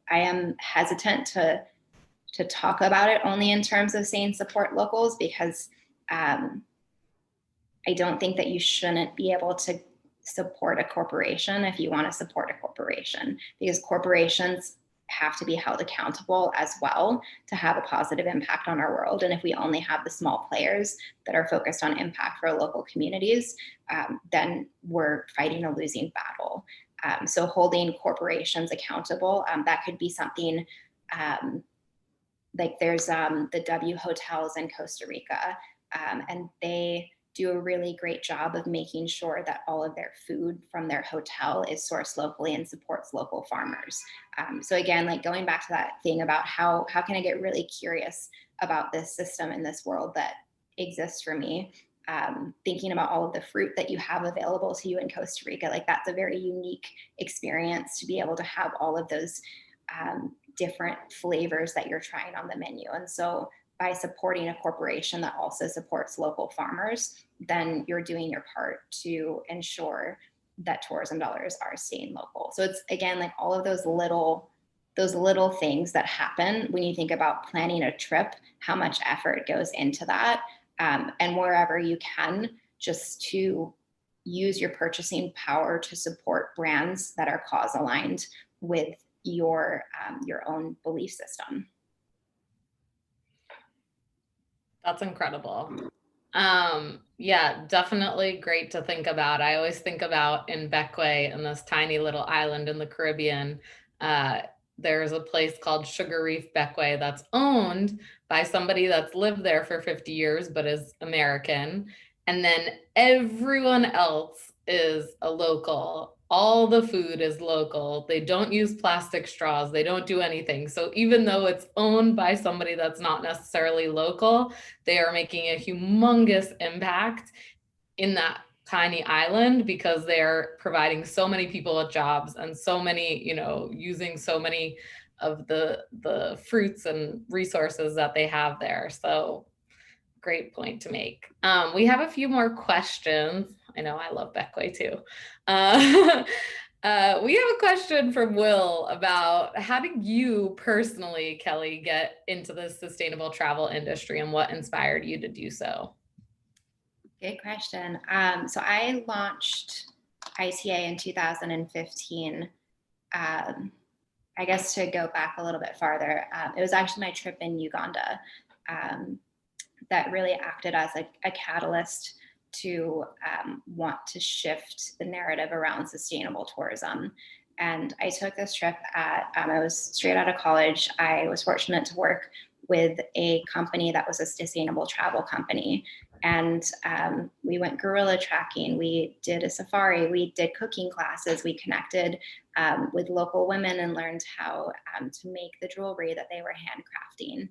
I am hesitant to talk about it only in terms of saying support locals, because I don't think that you shouldn't be able to support a corporation if you want to support a corporation, because corporations have to be held accountable as well to have a positive impact on our world. And if we only have the small players that are focused on impact for local communities, then we're fighting a losing battle. So holding corporations accountable, that could be something like there's the W hotels in Costa Rica, and they do a really great job of making sure that all of their food from their hotel is sourced locally and supports local farmers. So again, like going back to that thing about how can I get really curious about this system in this world that exists for me, thinking about all of the fruit that you have available to you in Costa Rica, like that's a very unique experience to be able to have all of those different flavors that you're trying on the menu. And so by supporting a corporation that also supports local farmers, then you're doing your part to ensure that tourism dollars are staying local. So it's again, like all of those little things that happen when you think about planning a trip, how much effort goes into that. And wherever you can, just to use your purchasing power to support brands that are cause aligned with your own belief system. That's incredible. Yeah, definitely great to think about. I always think about in Bequia, in this tiny little island in the Caribbean, there's a place called Sugar Reef Bequia that's owned by somebody that's lived there for 50 years, but is American. And then everyone else is a local. All the food is local. They don't use plastic straws. They don't do anything. So even though it's owned by somebody that's not necessarily local, they are making a humongous impact in that tiny island because they're providing so many people with jobs and so many, using so many of the fruits and resources that they have there. So great point to make. We have a few more questions. I know I love Bequia too. We have a question from Will about how did you personally, Kelley, get into the sustainable travel industry and what inspired you to do so? Good question. So I launched ITA in 2015. I guess to go back a little bit farther, it was actually my trip in Uganda that really acted as a catalyst to want to shift the narrative around sustainable tourism. And I took this trip I was straight out of college. I was fortunate to work with a company that was a sustainable travel company. And we went gorilla tracking. We did a safari. We did cooking classes. We connected with local women and learned how to make the jewelry that they were handcrafting.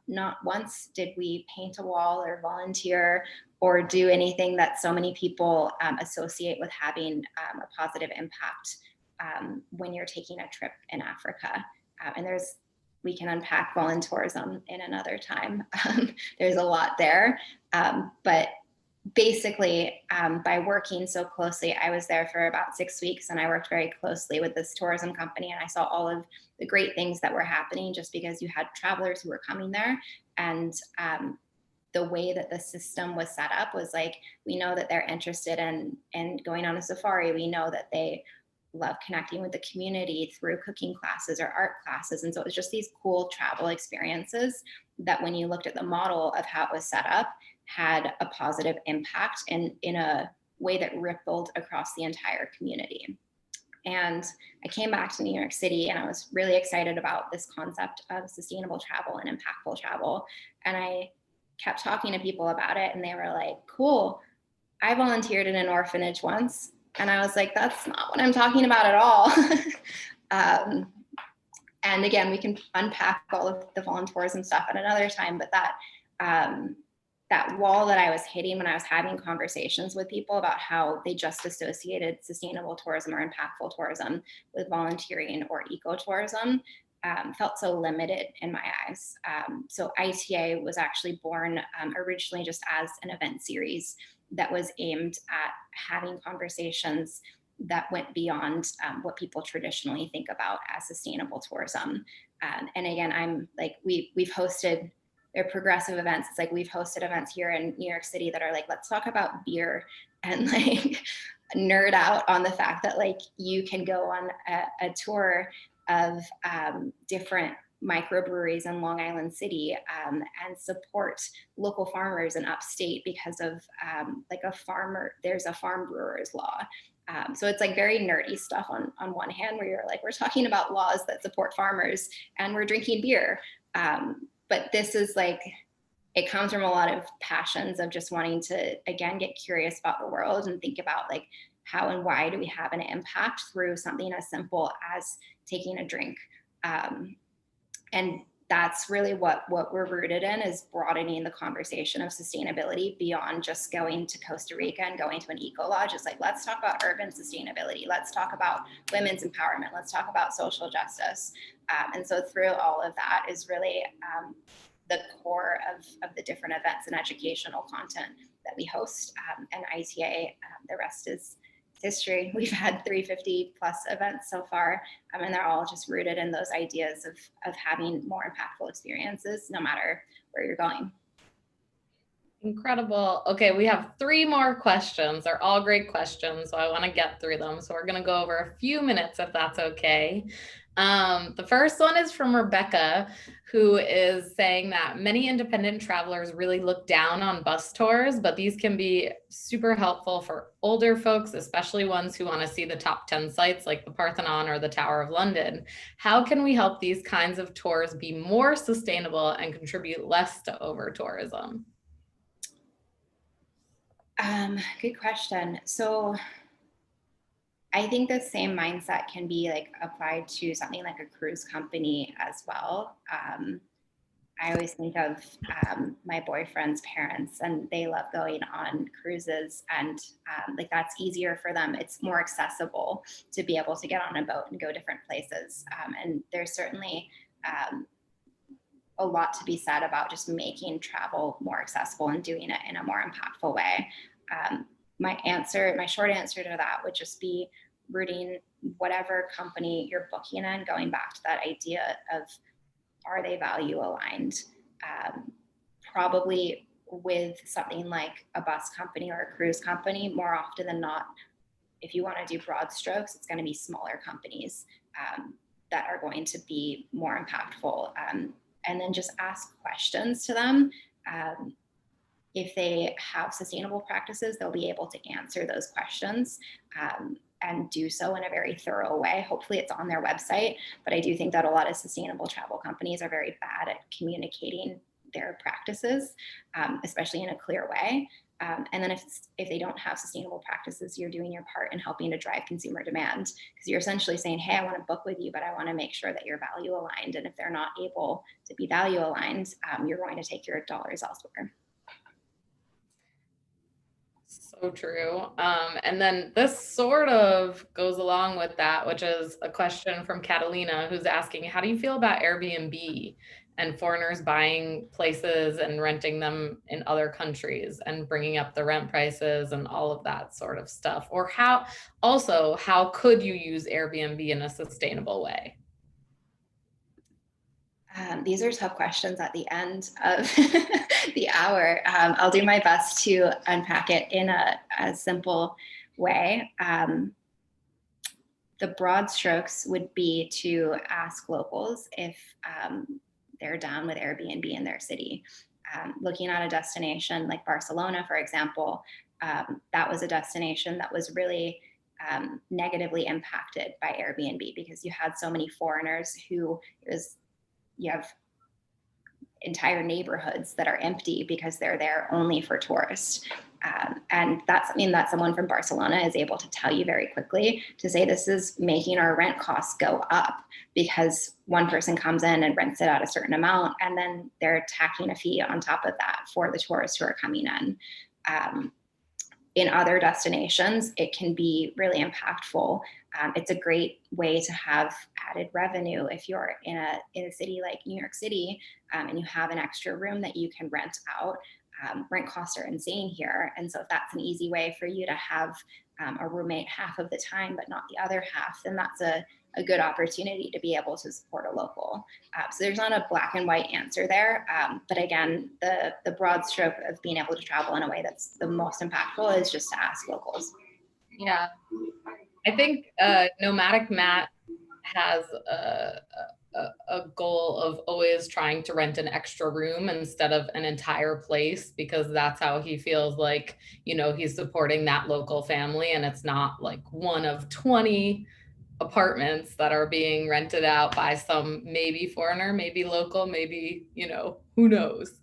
Not once did we paint a wall or volunteer or do anything that so many people associate with having a positive impact when you're taking a trip in Africa. And we can unpack volunteerism in another time. There's a lot there. But basically, by working so closely, I was there for about 6 weeks and I worked very closely with this tourism company, and I saw all of the great things that were happening just because you had travelers who were coming there. And the way that the system was set up was like, we know that they're interested in going on a safari. We know that they love connecting with the community through cooking classes or art classes. And so it was just these cool travel experiences that when you looked at the model of how it was set up, had a positive impact in a way that rippled across the entire community. And I came back to New York City and I was really excited about this concept of sustainable travel and impactful travel. And I kept talking to people about it and they were like, cool, I volunteered in an orphanage once. And I was like, that's not what I'm talking about at all. And again, we can unpack all of the volunteerism stuff at another time, but that wall that I was hitting when I was having conversations with people about how they just associated sustainable tourism or impactful tourism with volunteering or ecotourism felt so limited in my eyes. So ITA was actually born originally just as an event series that was aimed at having conversations that went beyond what people traditionally think about as sustainable tourism. And again, I'm like, we've hosted, they're progressive events. It's like we've hosted events here in New York City that are like, let's talk about beer and like nerd out on the fact that like you can go on a tour of different microbreweries in Long Island City and support local farmers in upstate because of like there's a farm brewer's law. So it's like very nerdy stuff on one hand where you're like, we're talking about laws that support farmers and we're drinking beer. But this is like, it comes from a lot of passions of just wanting to, again, get curious about the world and think about like how and why do we have an impact through something as simple as taking a drink. And that's really what we're rooted in, is broadening the conversation of sustainability beyond just going to Costa Rica and going to an eco lodge. It's like, let's talk about urban sustainability. Let's talk about women's empowerment. Let's talk about social justice. And so through all of that is really the core of the different events and educational content that we host. And ITA, the rest is history. We've had 350 plus events so far, and they're all just rooted in those ideas of having more impactful experiences no matter where you're going. Incredible. Okay, we have 3 more questions. They're all great questions, so I want to get through them. So we're going to go over a few minutes if that's okay. The first one is from Rebecca, who is saying that many independent travelers really look down on bus tours, but these can be super helpful for older folks, especially ones who want to see the top 10 sites like the Parthenon or the Tower of London. How can we help these kinds of tours be more sustainable and contribute less to over-tourism? Good question. So I think the same mindset can be like applied to something like a cruise company as well. I always think of my boyfriend's parents, and they love going on cruises, and like that's easier for them. It's more accessible to be able to get on a boat and go different places. And there's certainly a lot to be said about just making travel more accessible and doing it in a more impactful way. My short answer to that would just be rooting whatever company you're booking in, going back to that idea of, are they value aligned? Probably with something like a bus company or a cruise company, more often than not, if you want to do broad strokes, it's going to be smaller companies that are going to be more impactful. And then just ask questions to them. If they have sustainable practices, they'll be able to answer those questions and do so in a very thorough way. Hopefully it's on their website, but I do think that a lot of sustainable travel companies are very bad at communicating their practices, especially in a clear way. And then if they don't have sustainable practices, you're doing your part in helping to drive consumer demand, because you're essentially saying, hey, I want to book with you, but I want to make sure that you're value aligned. And if they're not able to be value aligned, you're going to take your dollars elsewhere. So true. And then this sort of goes along with that, which is a question from Catalina, who's asking, how do you feel about Airbnb and foreigners buying places and renting them in other countries and bringing up the rent prices and all of that sort of stuff? Or how could you use Airbnb in a sustainable way? These are tough questions at the end of the hour. I'll do my best to unpack it in a simple way. The broad strokes would be to ask locals if they're down with Airbnb in their city. Looking at a destination like Barcelona, for example, that was a destination that was really negatively impacted by Airbnb because you had so many foreigners who you have entire neighborhoods that are empty because they're there only for tourists. And that's something that someone from Barcelona is able to tell you very quickly, to say this is making our rent costs go up because one person comes in and rents it at a certain amount, and then they're tacking a fee on top of that for the tourists who are coming in. In other destinations, it can be really impactful. It's a great way to have added revenue if you're in a city like New York City, and you have an extra room that you can rent out. Rent costs are insane here. And so if that's an easy way for you to have a roommate half of the time, but not the other half, then that's a good opportunity to be able to support a local. So there's not a black and white answer there. But again, the broad stroke of being able to travel in a way that's the most impactful is just to ask locals. Yeah. I think Nomadic Matt has a goal of always trying to rent an extra room instead of an entire place, because that's how he feels like, you know, he's supporting that local family, and it's not like one of 20 apartments that are being rented out by some maybe foreigner, maybe local, maybe, you know, who knows.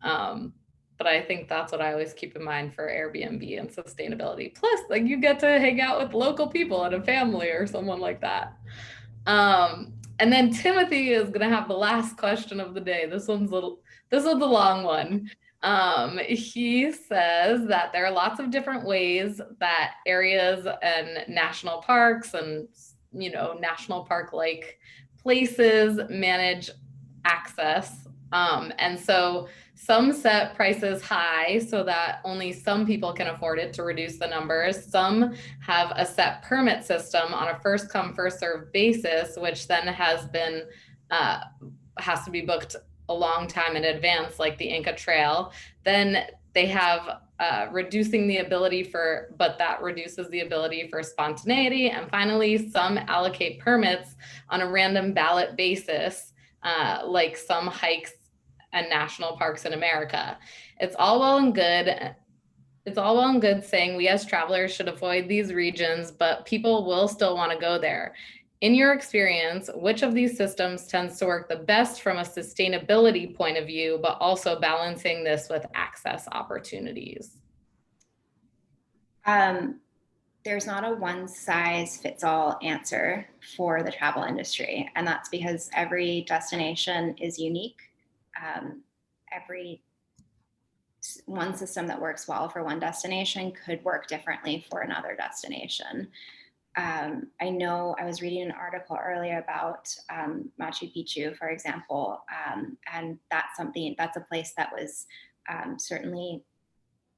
But I think that's what I always keep in mind for Airbnb and sustainability. Plus, like, you get to hang out with local people and a family or someone like that. And then Timothy is going to have the last question of the day. This one's a long one. He says that there are lots of different ways that areas and national parks and, you know, national park like places manage access. And so some set prices high so that only some people can afford it to reduce the numbers. Some have a set permit system on a first come, first served basis, which then has to be booked a long time in advance, like the Inca Trail. Then they have reducing the ability but that reduces the ability for spontaneity. And finally, some allocate permits on a random ballot basis, like some hikes and national parks in America. It's all well and good saying we as travelers should avoid these regions, but people will still want to go there. In your experience, which of these systems tends to work the best from a sustainability point of view, but also balancing this with access opportunities? There's not a one size fits all answer for the travel industry. And that's because every destination is unique. Every one system that works well for one destination could work differently for another destination. I know I was reading an article earlier about Machu Picchu, for example, and that's a place that was certainly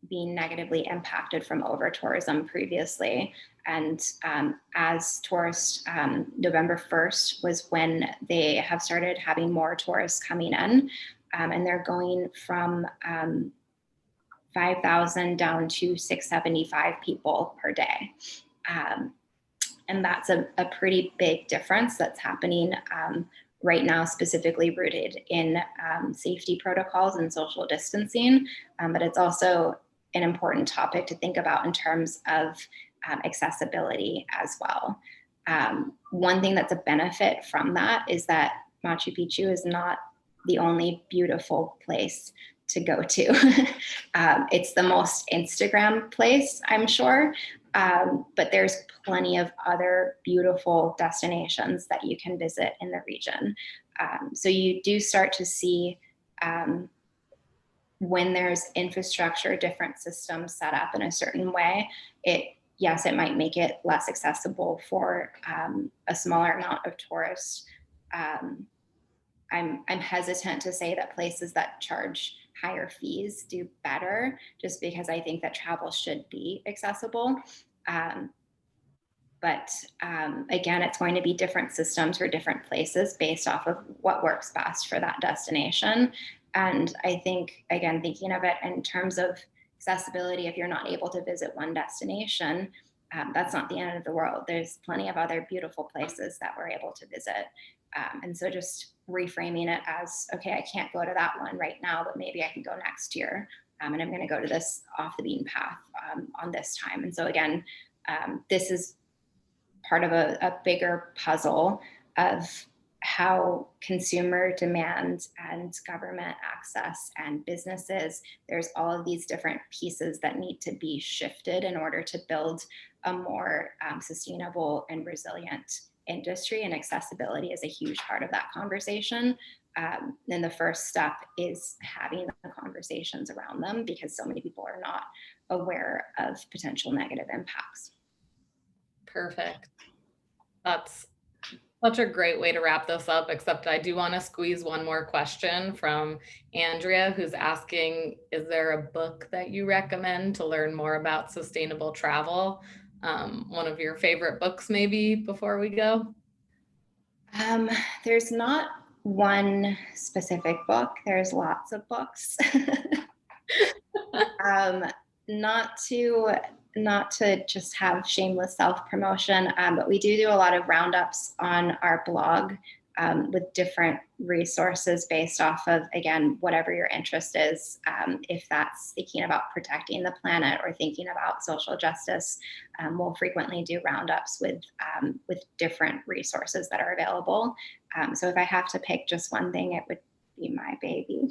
being negatively impacted from over-tourism previously. And as tourists, November 1st was when they have started having more tourists coming in, and they're going from 5,000 down to 675 people per day. And that's a pretty big difference that's happening right now, specifically rooted in safety protocols and social distancing. But it's also an important topic to think about in terms of accessibility as well. One thing that's a benefit from that is that Machu Picchu is not the only beautiful place to go to. It's the most Instagram place, I'm sure, but there's plenty of other beautiful destinations that you can visit in the region. So you do start to see when there's infrastructure, different systems set up in a certain way, it might make it less accessible for a smaller amount of tourists. I'm hesitant to say that places that charge higher fees do better, just because I think that travel should be accessible. But again, it's going to be different systems for different places based off of what works best for that destination. And I think, again, thinking of it in terms of accessibility, if you're not able to visit one destination, that's not the end of the world. There's plenty of other beautiful places that we're able to visit. And so just reframing it as, okay, I can't go to that one right now, but maybe I can go next year. And I'm going to go to this off the beaten path on this time. And so again, this is part of a bigger puzzle of how consumer demand and government access and businesses, there's all of these different pieces that need to be shifted in order to build a more sustainable and resilient industry. And accessibility is a huge part of that conversation. And the first step is having the conversations around them, because so many people are not aware of potential negative impacts. Perfect. That's such a great way to wrap this up, except I do want to squeeze one more question from Andrea, who's asking, is there a book that you recommend to learn more about sustainable travel? One of your favorite books, maybe, before we go? There's not one specific book. There's lots of books. um, not to not to just have shameless self-promotion, but we do a lot of roundups on our blog with different resources based off of, again, whatever your interest is. If that's thinking about protecting the planet or thinking about social justice, we'll frequently do roundups with different resources that are available. So if I have to pick just one thing, it would be my baby.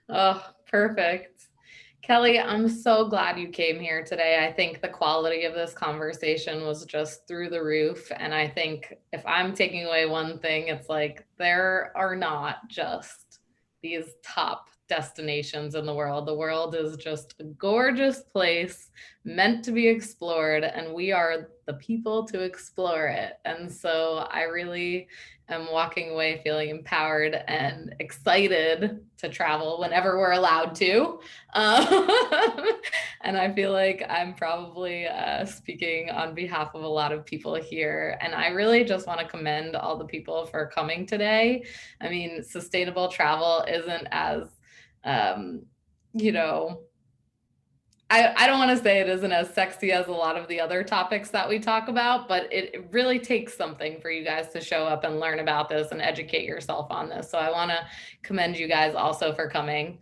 Oh, perfect. Kelley, I'm so glad you came here today. I think the quality of this conversation was just through the roof. And I think if I'm taking away one thing, it's like there are not just these top destinations in the world. The world is just a gorgeous place meant to be explored, and we are the people to explore it. And so I really am walking away feeling empowered and excited to travel whenever we're allowed to. And I feel like I'm probably speaking on behalf of a lot of people here. And I really just want to commend all the people for coming today. I mean, sustainable travel isn't as, you know, I don't want to say it isn't as sexy as a lot of the other topics that we talk about, but it really takes something for you guys to show up and learn about this and educate yourself on this. So I want to commend you guys also for coming.